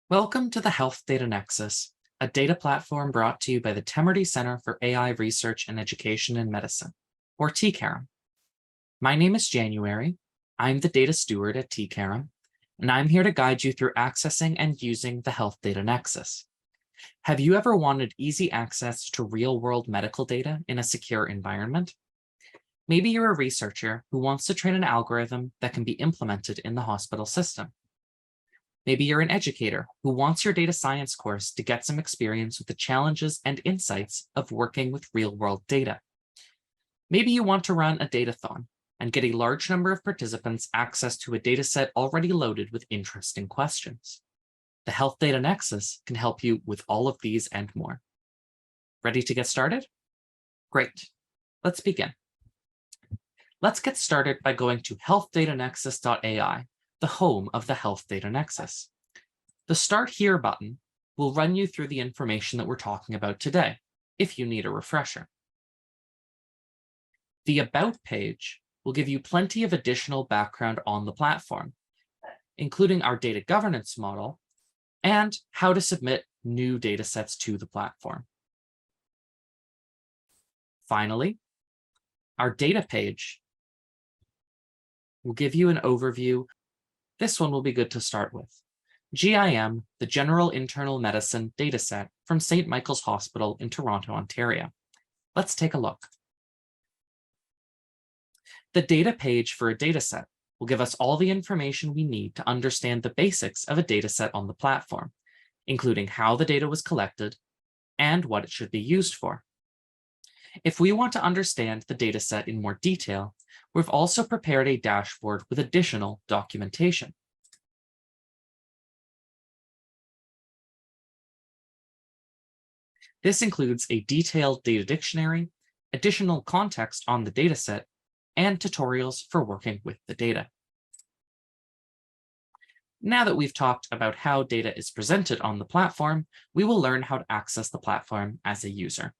Welcome to the Health Data Nexus, a data platform brought to you by the Temerty Centre for AI Research and Education in Medicine, or T-CAIREM. My name is January. I'm the data steward at T-CAIREM, and I'm here to guide you through accessing and using the Health Data Nexus. Have you ever wanted easy access to real-world medical data in a secure environment? Maybe you're a researcher who wants to train an algorithm that can be implemented in the hospital system. Maybe you're an educator who wants your data science course to get some experience with the challenges and insights of working with real-world data. Maybe you want to run a datathon and get a large number of participants access to a dataset already loaded with interesting questions. The Health Data Nexus can help you with all of these and more. Ready to get started? Great. Let's begin. Let's get started by going to healthdatanexus.ai, the home of the Health Data Nexus. The Start Here button will run you through the information that we're talking about today, if you need a refresher. The About page will give you plenty of additional background on the platform, including our data governance model and how to submit new datasets to the platform. Finally, our Data page will give you an overview. This one will be good to start with. GIM, the General Internal Medicine dataset from St. Michael's Hospital in Toronto, Ontario. Let's take a look. The data page for a dataset will give us all the information we need to understand the basics of a dataset on the platform, including how the data was collected and what it should be used for. If we want to understand the dataset in more detail, we've also prepared a dashboard with additional documentation. This includes a detailed data dictionary, additional context on the dataset, and tutorials for working with the data. Now that we've talked about how data is presented on the platform, we will learn how to access the platform as a user.